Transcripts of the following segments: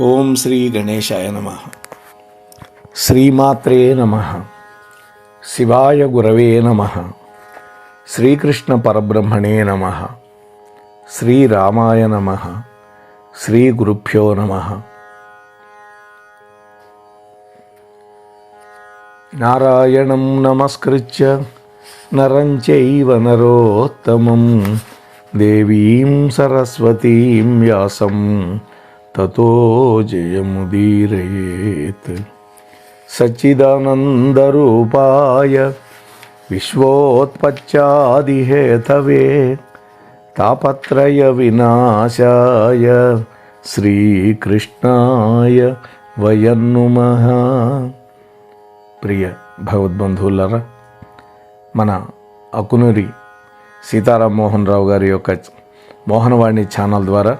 ఓం శ్రీ గణేశాయ నమః. శ్రీమాత్రే నమః. శివాయ గురవే నమః. శ్రీకృష్ణ పరబ్రహ్మణే నమః. శ్రీరామాయ నమః. శ్రీ గురుభ్యో నమః. నారాయణం నమస్కృత్య నరం చైవ నరోత్తమం దేవీం సరస్వతీం వ్యాసం తతో జయముదీరయేత్. సచ్చిదానందరూపాయ విశ్వోత్పత్యాదిహేతవే తాపత్రయ వినాశాయ శ్రీకృష్ణాయ వయం నమః. ప్రియ భగవద్బంధువులారా, మన అకునూరి సీతారాం మోహన్ రావు గారి యొక్క మోహనవాణి ఛానల్ ద్వారా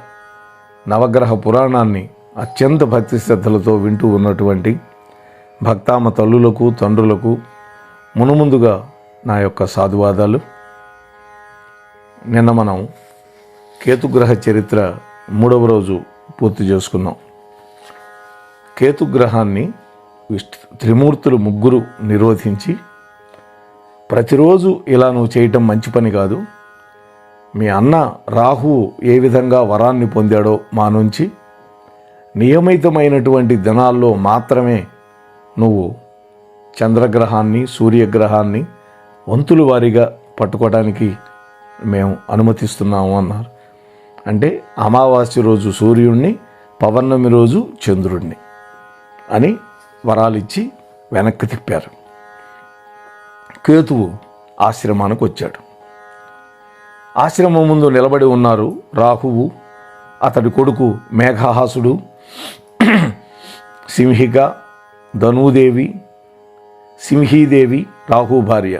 నవగ్రహ పురాణాన్ని అత్యంత భక్తి శ్రద్ధలతో వింటూ ఉన్నటువంటి భక్తామ తల్లులకు తండ్రులకు మునుముందుగా నా యొక్క సాధువాదాలు. నిన్న మనం కేతుగ్రహ చరిత్ర 3వ రోజు పూర్తి చేసుకున్నాం. కేతుగ్రహాన్ని త్రిమూర్తులు ముగ్గురు నిరోధించి, ప్రతిరోజు ఇలా నువ్వు చేయటం మంచి పని కాదు, మీ అన్న రాహువు ఏ విధంగా వరాన్ని పొందాడో మా నుంచి నియమితమైనటువంటి దినాల్లో మాత్రమే నువ్వు చంద్రగ్రహాన్ని సూర్యగ్రహాన్ని వంతుల వారీగా పట్టుకోవడానికి మేము అనుమతిస్తున్నాము అన్నారు. అంటే అమావాస్య రోజు సూర్యుడిని, పౌర్ణమి రోజు చంద్రుడిని అని వరాలిచ్చి వెనక్కి తిప్పారు. కేతువు ఆశ్రమానికి వచ్చాడు. ఆశ్రమం ముందు నిలబడి ఉన్నారు రాహువు, అతడి కొడుకు మేఘహాసుడు, సింహిక, ధనూదేవి, సింహీదేవి రాహు భార్య,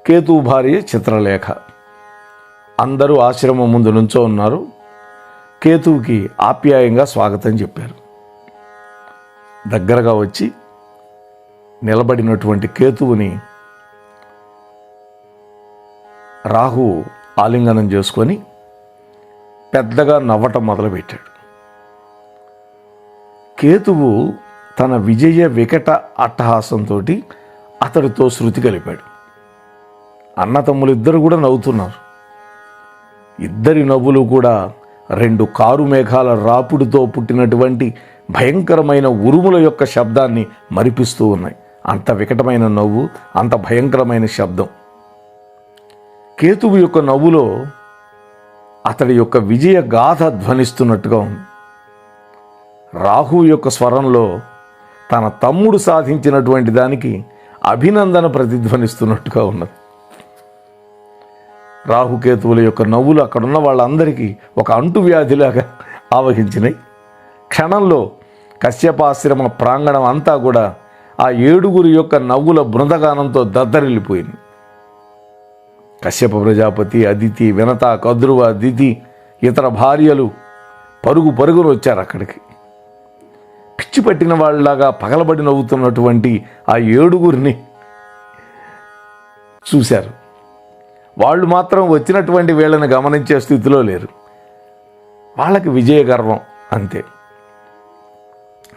కేతువు భార్య చిత్రలేఖ. అందరూ ఆశ్రమం ముందు నుంచో ఉన్నారు. కేతువుకి ఆప్యాయంగా స్వాగతం చెప్పారు. దగ్గరగా వచ్చి నిలబడినటువంటి కేతువుని రాహువు ఆలింగనం చేసుకొని పెద్దగా నవ్వటం మొదలుపెట్టాడు. కేతువు తన విజయ వికట అట్టహాసంతో అతడితో శృతి కలిపాడు. అన్నతమ్ములిద్దరు కూడా నవ్వుతున్నారు. ఇద్దరి నవ్వులు కూడా 2 కారు మేఘాల రాపుడితో పుట్టినటువంటి భయంకరమైన ఉరుముల యొక్క శబ్దాన్ని మరిపిస్తూ ఉన్నాయి. అంత వికటమైన నవ్వు, అంత భయంకరమైన శబ్దం. కేతువు యొక్క నవ్వులో అతడి యొక్క విజయ గాథ ధ్వనిస్తున్నట్టుగా ఉంది. రాహు యొక్క స్వరంలో తన తమ్ముడు సాధించినటువంటి దానికి అభినందన ప్రతిధ్వనిస్తున్నట్టుగా ఉన్నది. రాహుకేతువుల యొక్క నవ్వులు అక్కడున్న వాళ్ళందరికీ ఒక అంటువ్యాధిలాగా ఆవహించినాయి. క్షణంలో కశ్యపాశ్రమ ప్రాంగణం అంతా కూడా ఆ 7 యొక్క నవ్వుల బృందగానంతో దద్దరిల్లిపోయింది. కశ్యప ప్రజాపతి, అదితి, వినత, కద్రువ, దితి, ఇతర భార్యలు పరుగు పరుగున వచ్చారు అక్కడికి. పిచ్చి పట్టిన వాళ్ళలాగా పగలబడి నవ్వుతున్నటువంటి ఆ 7 చూశారు. వాళ్ళు మాత్రం వచ్చినటువంటి వీళ్ళని గమనించే స్థితిలో లేరు. వాళ్ళకి విజయ గర్వం అంతే.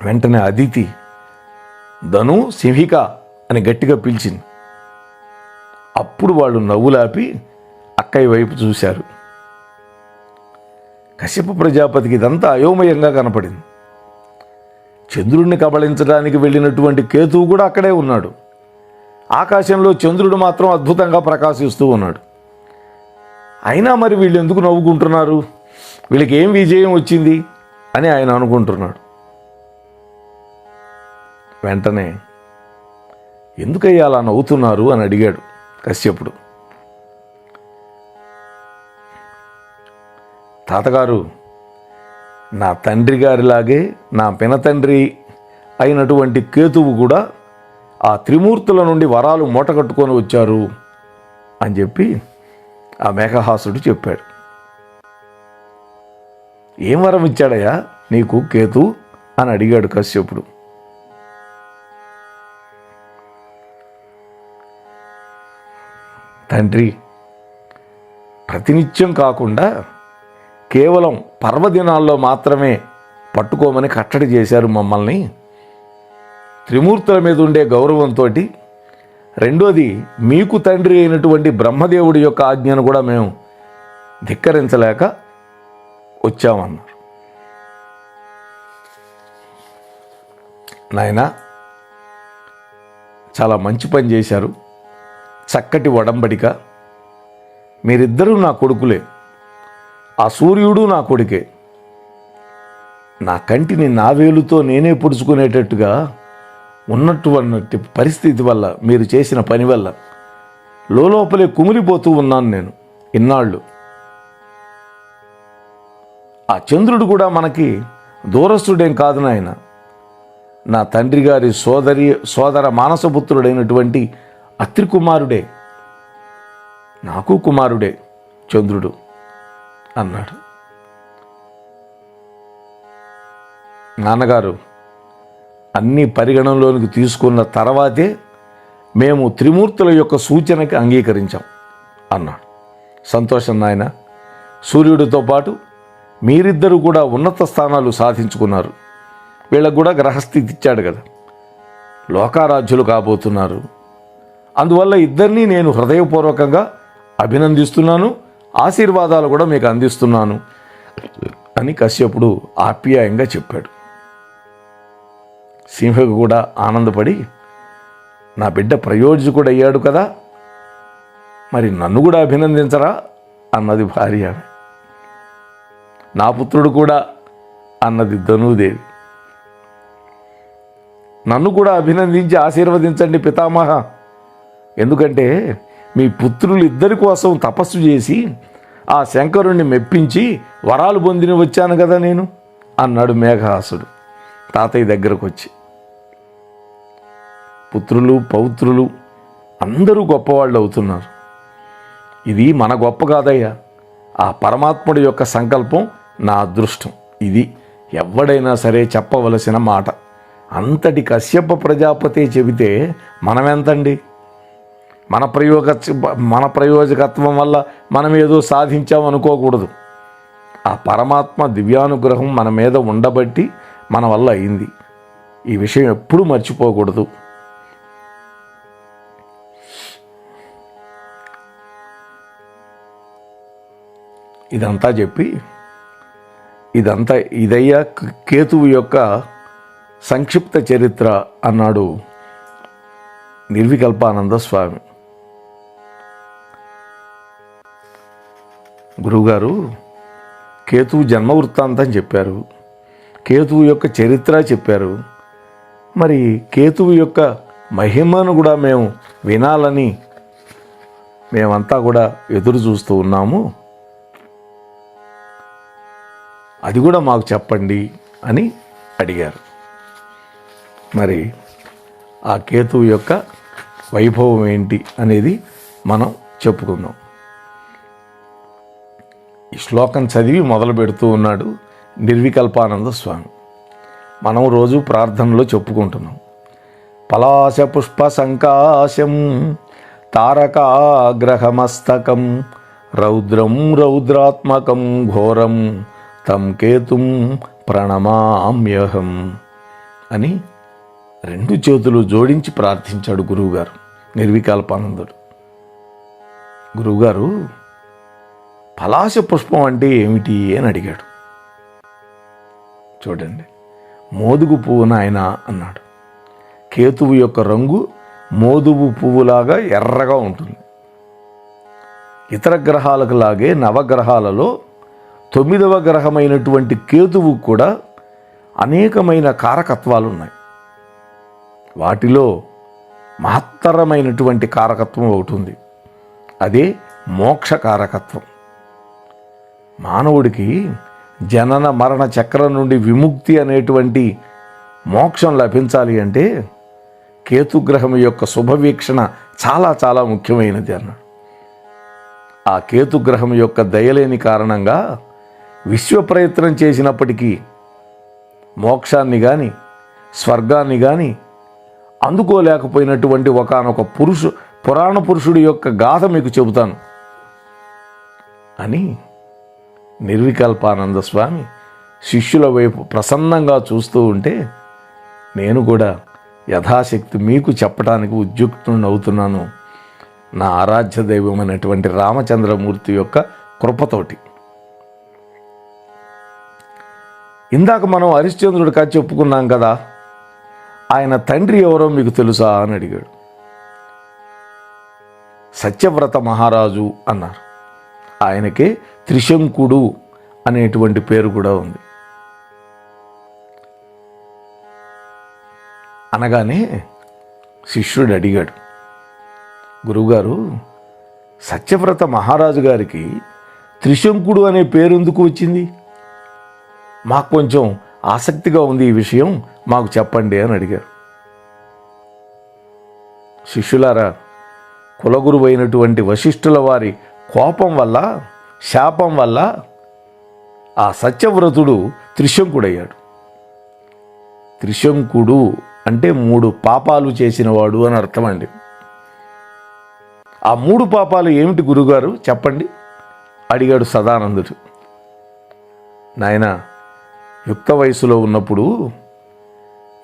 వెంటనే అదితి ధను, సింహిక అని గట్టిగా పిలిచింది. అప్పుడు వాళ్ళు నవ్వులాపి అక్కయ్య వైపు చూశారు. కశ్యప ప్రజాపతికి ఇదంతా అయోమయంగా కనపడింది. చంద్రుడిని కబళించడానికి వెళ్ళినటువంటి కేతువు కూడా అక్కడే ఉన్నాడు. ఆకాశంలో చంద్రుడు మాత్రం అద్భుతంగా ప్రకాశిస్తూ ఉన్నాడు. అయినా మరి వీళ్ళు ఎందుకు నవ్వుకుంటున్నారు, వీళ్ళకి ఏం విజయం వచ్చింది అని ఆయన అనుకుంటున్నాడు. వెంటనే ఎందుకయ్యా అలా నవ్వుతున్నారు అని అడిగాడు కశ్యపుడు. తాతగారు, నా తండ్రి గారిలాగే నా పినతండ్రి అయినటువంటి కేతువు కూడా ఆ త్రిమూర్తుల నుండి వరాలు మూటగట్టుకొని వచ్చారు అని చెప్పి ఆ మేఘహాసుడు చెప్పాడు. ఏం వరం ఇచ్చాడయ్యా నీకు కేతు అని అడిగాడు కశ్యపుడు. తండ్రి, ప్రతినిత్యం కాకుండా కేవలం పర్వదినాల్లో మాత్రమే పట్టుకోమని కట్టడి చేశారు మమ్మల్ని. త్రిమూర్తుల మీద ఉండే గౌరవంతో రెండోది మీకు తండ్రి అయినటువంటి బ్రహ్మదేవుడి యొక్క ఆజ్ఞను కూడా మేము ధిక్కరించలేక వచ్చామన్నారు. నాయన, చాలా మంచి పని చేశారు, చక్కటి ఒడంబడిక. మీరిద్దరూ నా కొడుకులే, ఆ సూర్యుడు నా కొడుకే. నా కంటిని నా వేలుతో నేనే పొడుచుకునేటట్టుగా ఉన్నటువంటి పరిస్థితి వల్ల, మీరు చేసిన పని వల్ల లోపలే కుమిలిపోతూ ఉన్నాను నేను ఇన్నాళ్ళు. ఆ చంద్రుడు కూడా మనకి దూరస్తుడేం కాదు నాయన. నా తండ్రి గారి సోదర మానసపుత్రుడైనటువంటి అత్రి కుమారుడే, నాకు కుమారుడే చంద్రుడు అన్నాడు. నాన్నగారు అన్నీ పరిగణనలోనికి తీసుకున్న తర్వాతే మేము త్రిమూర్తుల యొక్క సూచనకి అంగీకరించాం అన్నాడు. సంతోషం నాయన. సూర్యుడితో పాటు మీరిద్దరూ కూడా ఉన్నత స్థానాలు సాధించుకున్నారు. వీళ్ళకు కూడా గ్రహస్థితి ఇచ్చాడు కదా, లోకారాధ్యులు కాబోతున్నారు. అందువల్ల ఇద్దరినీ నేను హృదయపూర్వకంగా అభినందిస్తున్నాను, ఆశీర్వాదాలు కూడా మీకు అందిస్తున్నాను అని కశ్యపుడు ఆప్యాయంగా చెప్పాడు. సింహకు కూడా ఆనందపడి, నా బిడ్డ ప్రయోజకుడు అయ్యాడు కదా, మరి నన్ను కూడా అభినందించరా అన్నది భార్య. నా పుత్రుడు కూడా అన్నది ధనుదేవి. నన్ను కూడా అభినందించి ఆశీర్వదించండి పితామహ, ఎందుకంటే మీ పుత్రులు ఇద్దరి కోసం తపస్సు చేసి ఆ శంకరుణ్ణి మెప్పించి వరాలు పొందిని వచ్చాను కదా నేను అన్నాడు మేఘహాసుడు తాతయ్య దగ్గరకు వచ్చి. పుత్రులు పౌత్రులు అందరూ గొప్పవాళ్ళు అవుతున్నారు. ఇది మన గొప్ప కాదయ్యా, ఆ పరమాత్ముడి యొక్క సంకల్పం, నా అదృష్టం. ఇది ఎవడైనా సరే చెప్పవలసిన మాట. అంతటి కశ్యప ప్రజాపతి చెబితే మనమెంతండి? మన ప్రయోజకత్వం వల్ల మనం ఏదో సాధించాం అనుకోకూడదు. ఆ పరమాత్మ దివ్యానుగ్రహం మన మీద ఉండబట్టి మన వల్ల అయింది. ఈ విషయం ఎప్పుడూ మర్చిపోకూడదు. ఇదంతా చెప్పి, ఇదయ్యా కేతువు యొక్క సంక్షిప్త చరిత్ర అన్నాడు నిర్వికల్పానంద స్వామి. గురువుగారు కేతువు జన్మ వృత్తాంతం చెప్పారు, కేతువు యొక్క చరిత్ర చెప్పారు. మరి కేతువు యొక్క మహిమను కూడా మేము వినాలని మేమంతా కూడా ఎదురు చూస్తూ ఉన్నాము, అది కూడా మాకు చెప్పండి అని అడిగారు. మరి ఆ కేతువు యొక్క వైభవం ఏంటి అనేది మనం చెప్పుకుందాం. ఈ శ్లోకం చదివి మొదలు పెడుతూ ఉన్నాడు నిర్వికల్పానంద స్వామి. మనం రోజు ప్రార్థనలో చెప్పుకుంటున్నాం. పలాశ పుష్ప సంకాశం తారకాగ్రహమస్తకం రౌద్రం రౌద్రాత్మకం ఘోరం తం కేతుం ప్రణమామ్యహం అని 2 చేతులు జోడించి ప్రార్థించాడు గురువుగారు నిర్వికల్పానందుడు. గురువుగారు పలాశ పుష్పం అంటే ఏమిటి అని అడిగాడు. చూడండి, మోదుగు పువ్వు నాయన అన్నాడు. కేతువు యొక్క రంగు మోదుగు పువ్వులాగా ఎర్రగా ఉంటుంది. ఇతర గ్రహాలకు లాగే నవగ్రహాలలో 9వ గ్రహమైనటువంటి కేతువు కూడా అనేకమైన కారకత్వాలు ఉన్నాయి. వాటిలో మహత్తరమైనటువంటి కారకత్వం ఒకటి ఉంది, అదే మోక్ష కారకత్వం. మానవుడికి జనన మరణ చక్రం నుండి విముక్తి అనేటువంటి మోక్షం లభించాలి అంటే కేతుగ్రహం యొక్క శుభవీక్షణ చాలా చాలా ముఖ్యమైనది అన్నాడు. ఆ కేతుగ్రహం యొక్క దయలేని కారణంగా విశ్వ ప్రయత్నం చేసినప్పటికీ మోక్షాన్ని కానీ స్వర్గాన్ని కానీ అందుకోలేకపోయినటువంటి ఒకానొక పురాణ పురుషుడి యొక్క గాథ మీకు చెబుతాను అని నిర్వికల్పానంద స్వామి శిష్యుల వైపు ప్రసన్నంగా చూస్తూ ఉంటే నేను కూడా యథాశక్తి మీకు చెప్పడానికి ఉద్యుక్తుని అవుతున్నాను, నా ఆరాధ్య దైవమైనటువంటి రామచంద్రమూర్తి యొక్క కృపతోటి. ఇందాక మనం హరిశ్చంద్రుడి కథ చెప్పుకున్నాం కదా, ఆయన తండ్రి ఎవరో మీకు తెలుసా అని అడిగాడు. సత్యవ్రత మహారాజు అన్నారు. ఆయనకే త్రిశంకుడు అనేటువంటి పేరు కూడా ఉంది. అనగానే శిష్యుడు అడిగాడు, గురువుగారు, సత్యవ్రత మహారాజు గారికి త్రిశంకుడు అనే పేరు ఎందుకు వచ్చింది? మాకు కొంచెం ఆసక్తిగా ఉంది, ఈ విషయం మాకు చెప్పండి అని అడిగారు. శిష్యులారా, కులగురువు అయినటువంటి వశిష్ఠుల వారి కోపం వల్ల, శాపం వల్ల ఆ సత్యవ్రతుడు త్రిశంకుడయ్యాడు. త్రిశంకుడు అంటే 3 పాపాలు చేసినవాడు అని అర్థం అండి. ఆ 3 పాపాలు ఏమిటి గురుగారు చెప్పండి అడిగాడు సదానందుడు. నాయన, యుక్త వయసులో ఉన్నప్పుడు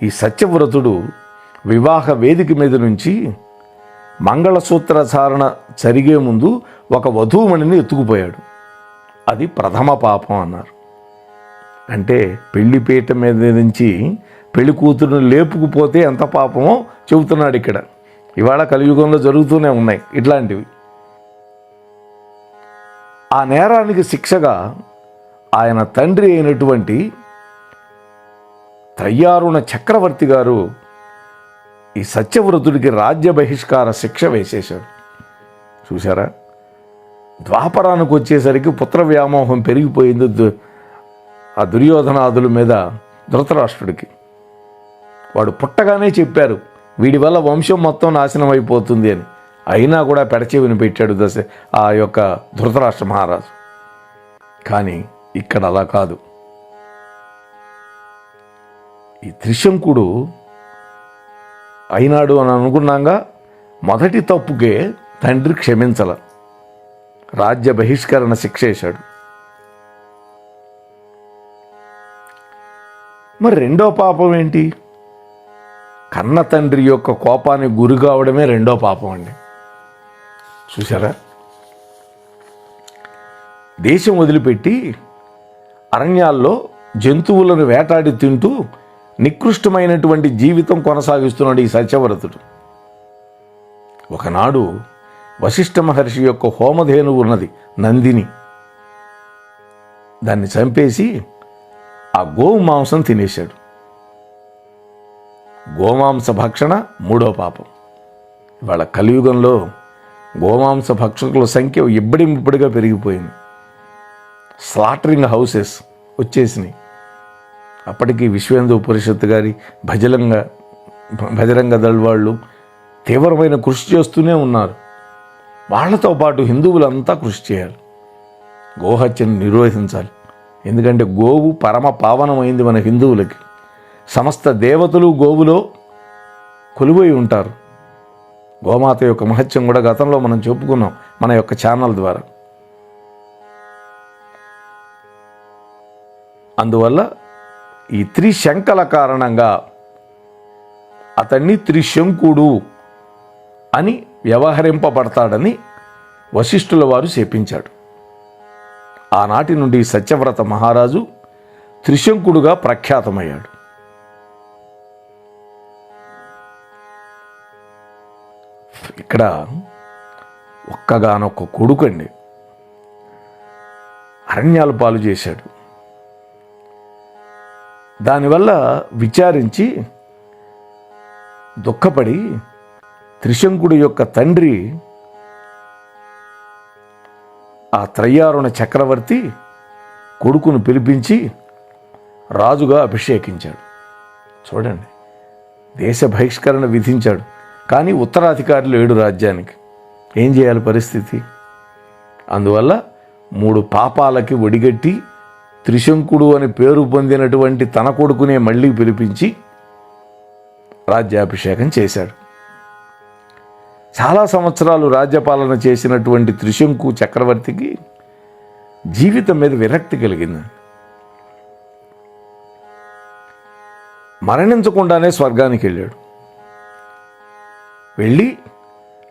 ఈ సత్యవ్రతుడు వివాహ వేదిక మీద నుంచి మంగళసూత్ర ధారణ జరిగే ముందు ఒక వధూమణిని ఎత్తుకుపోయాడు. అది ప్రథమ పాపం అన్నారు. అంటే పెళ్లిపీట మీద నుంచి పెళ్లి కూతురుని లేపుకుపోతే ఎంత పాపమో చెబుతున్నాడు ఇక్కడ. ఇవాళ కలియుగంలో జరుగుతూనే ఉన్నాయి ఇట్లాంటివి. ఆ నేరానికి శిక్షగా ఆయన తండ్రి అయినటువంటి త్రయ్యారుణ చక్రవర్తి గారు ఈ సత్యవ్రతుడికి రాజ్య బహిష్కార శిక్ష వేసేశాడు. చూసారా, ద్వాపరానికి వచ్చేసరికి పుత్ర వ్యామోహం పెరిగిపోయింది ఆ దుర్యోధనాదుల మీద ధృతరాష్ట్రుడికి. వాడు పుట్టగానే చెప్పారు వీడి వల్ల వంశం మొత్తం నాశనం అయిపోతుంది అని. అయినా కూడా పెడచెవిని పెట్టాడు ఆ యొక్క ధృతరాష్ట్ర మహారాజు. కానీ ఇక్కడ అలా కాదు. ఈ త్రిశంకుడు అయినాడు అని అనుకున్నాగా మొదటి తప్పుకే తండ్రి క్షమించల, రాజ్య బహిష్కరణ శిక్ష వేశాడు. మరి రెండో పాపం ఏంటి? కన్న తండ్రి యొక్క కోపానికి గురి కావడమే రెండో పాపం అండి. చూసారా, దేశం వదిలిపెట్టి అరణ్యాల్లో జంతువులను వేటాడి తింటూ నికృష్టమైనటువంటి జీవితం కొనసాగిస్తున్నాడు ఈ సత్యవ్రతుడు. ఒకనాడు వశిష్ఠ మహర్షి యొక్క హోమధేనువు ఉన్నది నందిని, దాన్ని చంపేసి ఆ గోవు మాంసం తినేశాడు. గోమాంస భక్షణ 3వ పాపం. ఇవాళ కలియుగంలో గోమాంస భక్షకుల సంఖ్య ఇబ్బడిముబ్బడిగా పెరిగిపోయింది. స్లాటరింగ్ హౌసెస్ వచ్చేసినాయి. అప్పటికి విశ్వేందు పరిషత్ గారి బజరంగ దళ్ వాళ్ళు తీవ్రమైన కృషి చేస్తూనే ఉన్నారు. వాళ్లతో పాటు హిందువులంతా కృషి చేయాలి, గోహత్యను నిరోధించాలి. ఎందుకంటే గోవు పరమ పావనమైంది మన హిందువులకి. సమస్త దేవతలు గోవులో కొలువై ఉంటారు. గోమాత యొక్క మహత్యం కూడా గతంలో మనం చెప్పుకున్నాం మన యొక్క ఛానల్ ద్వారా. అందువల్ల ఈ త్రిశంకల కారణంగా అతన్ని త్రిశంకుడు అని వ్యవహరింపబడతాడని వశిష్ఠుల వారు శపించాడు. ఆనాటి నుండి సత్యవ్రత మహారాజు త్రిశంకుడుగా ప్రఖ్యాతమయ్యాడు. ఇక్కడ ఒక్కగానొక్క కొడుకండి, అరణ్యాల పాలు చేశాడు. దానివల్ల విచారించి దుఃఖపడి త్రిశంకుడి యొక్క తండ్రి ఆ త్రయ్యారుణ చక్రవర్తి కొడుకును పిలిపించి రాజుగా అభిషేకించాడు. చూడండి, దేశ బహిష్కరణ విధించాడు. కానీ ఉత్తరాధికారి లేడు రాజ్యానికి. ఏం చేయాలి పరిస్థితి? అందువల్ల 3 పాపాలకి ఒడిగట్టి త్రిశంకుడు అని పేరు పొందినటువంటి తన కొడుకునే మళ్ళీ పిలిపించి రాజ్యాభిషేకం చేశాడు. చాలా సంవత్సరాలు రాజ్యపాలన చేసినటువంటి త్రిశంకు చక్రవర్తికి జీవితం మీద విరక్తి కలిగింది. మరణించకుండానే స్వర్గానికి వెళ్ళాడు. వెళ్ళి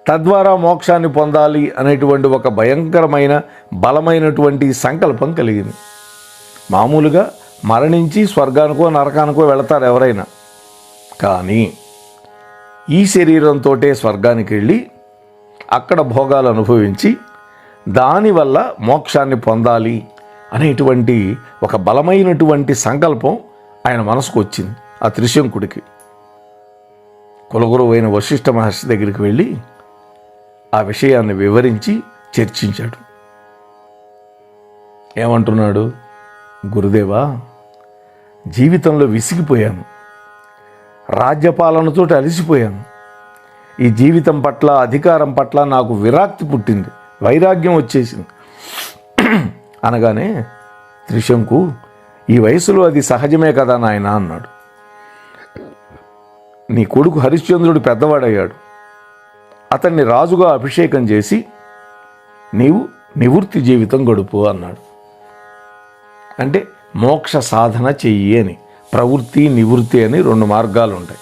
తద్వారా మోక్షాన్ని పొందాలి అనేటువంటి ఒక భయంకరమైన బలమైనటువంటి సంకల్పం కలిగింది. మామూలుగా మరణించి స్వర్గానికో నరకానికో వెళతారు ఎవరైనా, కానీ ఈ శరీరంతోటే స్వర్గానికి వెళ్ళి అక్కడ భోగాలు అనుభవించి దానివల్ల మోక్షాన్ని పొందాలి అనేటువంటి ఒక బలమైనటువంటి సంకల్పం ఆయన మనసుకు వచ్చింది. ఆ త్రిశంకుడికి కులగురువు అయిన వశిష్ఠ మహర్షి దగ్గరికి వెళ్ళి ఆ విషయాన్ని వివరించి చర్చించాడు. ఏమంటున్నాడు? గురుదేవా, జీవితంలో విసిగిపోయాను, రాజ్యపాలనతో అలసిపోయాను, ఈ జీవితం పట్ల అధికారం పట్ల నాకు విరక్తి పుట్టింది, వైరాగ్యం వచ్చేసింది అనగానే త్రిశంకు, ఈ వయసులో అది సహజమే కదా నాయన అన్నాడు. నీ కొడుకు హరిశ్చంద్రుడు పెద్దవాడయ్యాడు, అతన్ని రాజుగా అభిషేకం చేసి నీవు నివృత్తి జీవితం గడుపు అన్నాడు. అంటే మోక్ష సాధన చెయ్యి అని. ప్రవృత్తి నివృత్తి అని రెండు మార్గాలు ఉంటాయి.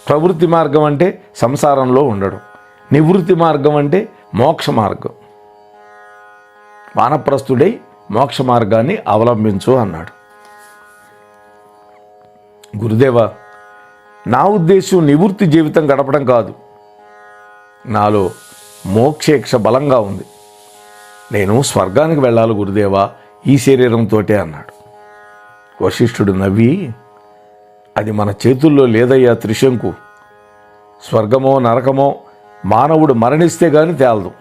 ప్రవృత్తి మార్గం అంటే సంసారంలో ఉండడం, నివృత్తి మార్గం అంటే మోక్ష మార్గం. వానప్రస్థుడై మోక్ష మార్గాన్ని అవలంబించు అన్నాడు. గురుదేవా, నా ఉద్దేశం నివృత్తి జీవితం గడపడం కాదు, నాలో మోక్షేక్ష బలంగా ఉంది, నేను స్వర్గానికి వెళ్ళాలి గురుదేవా ఈ శరీరంతో అన్నాడు. వశిష్ఠుడు నవ్వి, అది మన చేతుల్లో లేదయ్యా త్రిశంకు, స్వర్గమో నరకమో మానవుడు మరణిస్తే గాని తేలదు,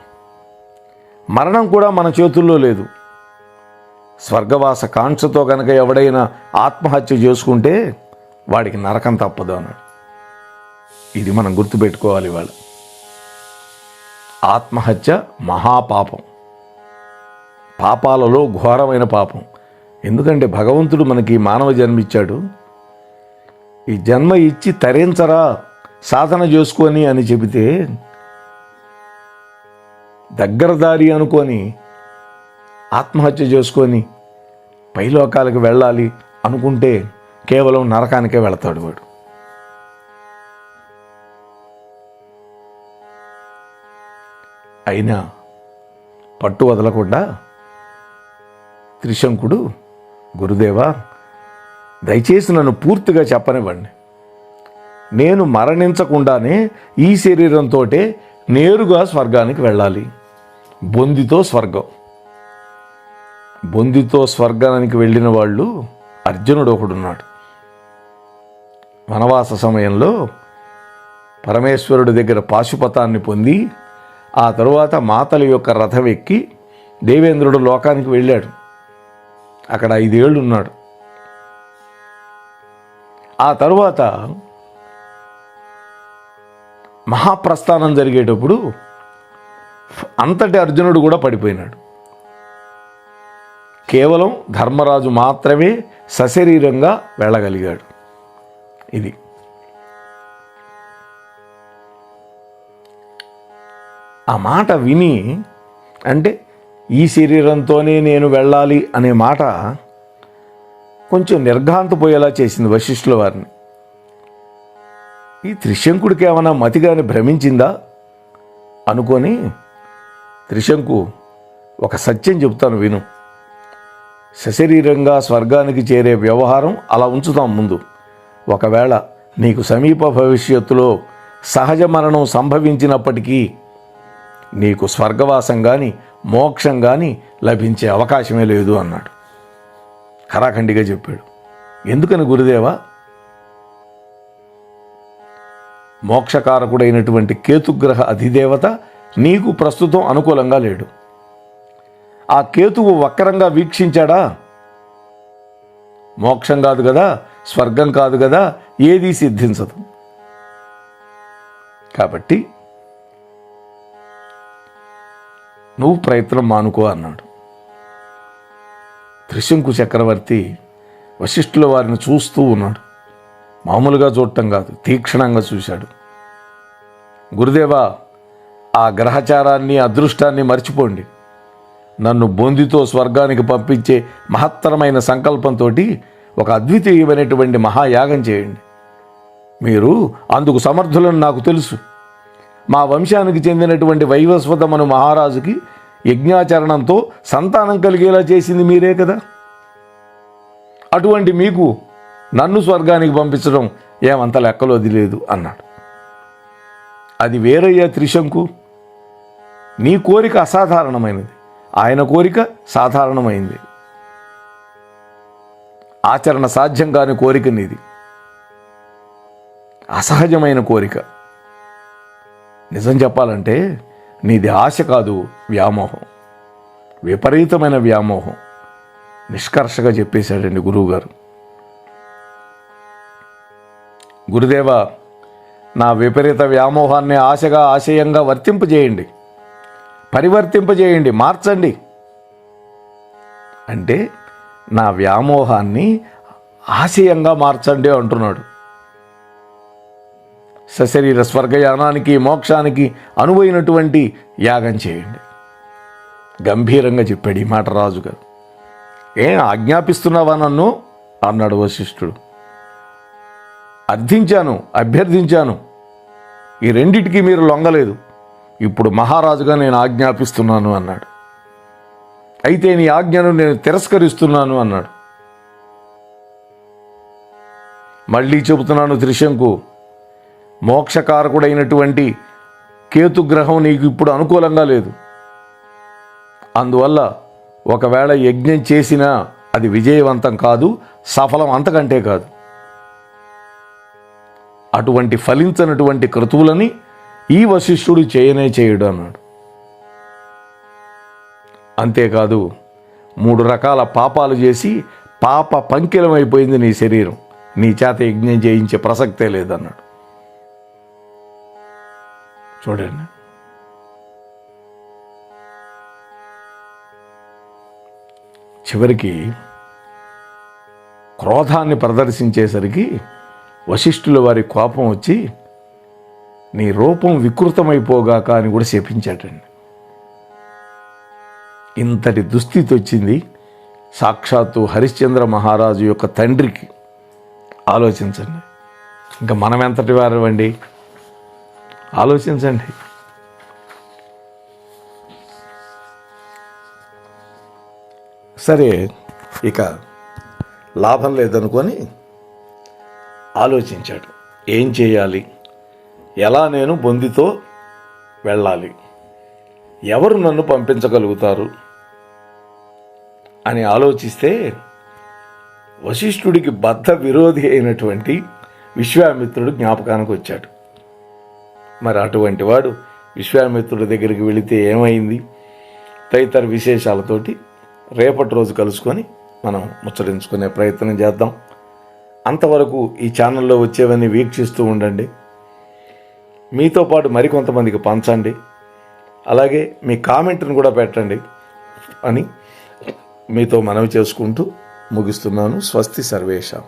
మరణం కూడా మన చేతుల్లో లేదు. స్వర్గవాస కాంక్షతో కనుక ఎవడైనా ఆత్మహత్య చేసుకుంటే వాడికి నరకం తప్పదు అన్నాడు. ఇది మనం గుర్తుపెట్టుకోవాలి. వాళ్ళు ఆత్మహత్య మహాపాపం, పాపాలలో ఘోరమైన పాపం. ఎందుకంటే భగవంతుడు మనకి మానవ జన్మిచ్చాడు, ఈ జన్మ ఇచ్చి తరించరా సాధన చేసుకొని అని చెబితే దగ్గర దారి అనుకొని ఆత్మహత్య చేసుకొని పైలోకాలకు వెళ్ళాలి అనుకుంటే కేవలం నరకానికే వెళతాడు వాడు. అయినా పట్టు వదలకుండా త్రిశంకుడు, గురుదేవా దయచేసి నన్ను పూర్తిగా చెప్పనివ్వండి, నేను మరణించకుండానే ఈ శరీరంతో నేరుగా స్వర్గానికి వెళ్ళాలి. బొందితో స్వర్గం. బొందితో స్వర్గానికి వెళ్ళిన వాళ్ళు అర్జునుడు ఒకడున్నాడు. వనవాస సమయంలో పరమేశ్వరుడి దగ్గర పాశుపతాన్ని పొంది ఆ తరువాత మాతల యొక్క రథం ఎక్కి దేవేంద్రుడు లోకానికి వెళ్ళాడు. అక్కడ 5 ఏళ్ళు ఉన్నాడు. ఆ తరువాత మహాప్రస్థానం జరిగేటప్పుడు అంతటి అర్జునుడు కూడా పడిపోయినాడు. కేవలం ధర్మరాజు మాత్రమే సశరీరంగా వెళ్ళగలిగాడు. ఇది ఆ మాట విని, అంటే ఈ శరీరంతోనే నేను వెళ్ళాలి అనే మాట కొంచెం నిర్ఘాంతపోయేలా చేసింది వశిష్ఠుల వారిని. ఈ త్రిశంకుడికి ఏమైనా మతిగాని భ్రమించిందా అనుకొని, త్రిశంకు ఒక సత్యం చెప్తాను విను, సశరీరంగా స్వర్గానికి చేరే వ్యవహారం అలా ఉంచుతాం ముందు. ఒకవేళ నీకు సమీప భవిష్యత్తులో సహజ మరణం సంభవించినప్పటికీ నీకు స్వర్గవాసం కానీ మోక్షం కానీ లభించే అవకాశమే లేదు అన్నాడు. ఖరాఖండిగా చెప్పాడు. ఎందుకని గురుదేవా? మోక్షకారకుడైనటువంటి కేతుగ్రహ అధిదేవత నీకు ప్రస్తుతం అనుకూలంగా లేడు. ఆ కేతువు వక్రంగా వీక్షించాడా? మోక్షం కాదు కదా, స్వర్గం కాదు కదా, ఏదీ సిద్ధించదు. కాబట్టి నువ్వు ప్రయత్నం మానుకో అన్నాడు. త్రిశంకు చక్రవర్తి వశిష్ఠుల వారిని చూస్తూ ఉన్నాడు. మామూలుగా చూడటం కాదు, తీక్షణంగా చూశాడు. గురుదేవా, ఆ గ్రహచారాన్ని అదృష్టాన్ని మర్చిపోండి, నన్ను బొందితో స్వర్గానికి పంపించే మహత్తరమైన సంకల్పంతో ఒక అద్వితీయమైనటువంటి మహాయాగం చేయండి. మీరు అందుకు సమర్థులని నాకు తెలుసు. మా వంశానికి చెందినటువంటి వైవస్వతమను మహారాజుకి యజ్ఞాచరణంతో సంతానం కలిగేలా చేసింది మీరే కదా. అటువంటి మీకు నన్ను స్వర్గానికి పంపించడం ఏమంత లెక్కలోది లేదు అన్నాడు. అది వేరయ్యా త్రిశంకు, నీ కోరిక అసాధారణమైనది, ఆయన కోరిక సాధారణమైంది. ఆచరణ సాధ్యం కాని కోరిక నీది, అసహజమైన కోరిక. నిజం చెప్పాలంటే నీది ఆశ కాదు, వ్యామోహం, విపరీతమైన వ్యామోహం. నిష్కర్షగా చెప్పేశాడండి గురువుగారు. గురుదేవ, నా విపరీత వ్యామోహాన్ని ఆశగా ఆశయంగా వర్తింపజేయండి, పరివర్తింపజేయండి, మార్చండి. అంటే నా వ్యామోహాన్ని ఆశయంగా మార్చండి అంటున్నాడు. సశరీర స్వర్గయానానికి మోక్షానికి అనువైనటువంటి యాగం చేయండి. గంభీరంగా చెప్పాడు ఈ మాట రాజుగారు. ఏం ఆజ్ఞాపిస్తున్నావా నన్ను అన్నాడు వశిష్ఠుడు. అర్థించాను, అభ్యర్థించాను, ఈ రెండిటికి మీరు లొంగలేదు. ఇప్పుడు మహారాజుగా నేను ఆజ్ఞాపిస్తున్నాను అన్నాడు. అయితే నీ ఆజ్ఞను నేను తిరస్కరిస్తున్నాను అన్నాడు. మళ్ళీ చెబుతున్నాను త్రిశంకు, మోక్షకారకుడైనటువంటి కేతుగ్రహం నీకు ఇప్పుడు అనుకూలంగా లేదు. అందువల్ల ఒకవేళ యజ్ఞం చేసినా అది విజయవంతం కాదు, సఫలం అంతకంటే కాదు. అటువంటి ఫలించనటువంటి క్రతువులని ఈ వశిష్ఠుడు చేయడు అన్నాడు. అంతేకాదు, 3 రకాల పాపాలు చేసి పాప పంకిలమైపోయింది నీ శరీరం, నీ చేత యజ్ఞం చేయించే ప్రసక్తే లేదన్నాడు. చూడండి, చివరికి క్రోధాన్ని ప్రదర్శించేసరికి వశిష్ఠుల వారి కోపం వచ్చి నీ రూపం వికృతమైపోగాక అని కూడా శపించాటండి. ఇంతటి దుస్థితి వచ్చింది సాక్షాత్తు హరిశ్చంద్ర మహారాజు యొక్క తండ్రికి. ఆలోచించండి, ఇంకా మనం ఎంతటి వారమండి, ఆలోచించండి. సరే, ఇక లాభం లేదనుకొని ఆలోచించాడు. ఏం చేయాలి, ఎలా నేను బొందితో వెళ్ళాలి, ఎవరు నన్ను పంపించగలుగుతారు అని ఆలోచిస్తే వశిష్ఠుడికి బద్ధ విరోధి అయినటువంటి విశ్వామిత్రుడు జ్ఞాపకానికి వచ్చాడు. మరి అటువంటి వాడు విశ్వామిత్రుడి దగ్గరికి వెళితే ఏమైంది, తదితర విశేషాలతోటి రేపటి రోజు కలుసుకొని మనం ముచ్చరించుకునే ప్రయత్నం చేద్దాం. అంతవరకు ఈ ఛానల్లో వచ్చేవన్నీ వీక్షిస్తూ ఉండండి, మీతో పాటు మరికొంతమందికి పంచండి, అలాగే మీ కామెంట్ను కూడా పెట్టండి అని మీతో మనవి చేసుకుంటూ ముగిస్తున్నాను. స్వస్తి సర్వేషాం.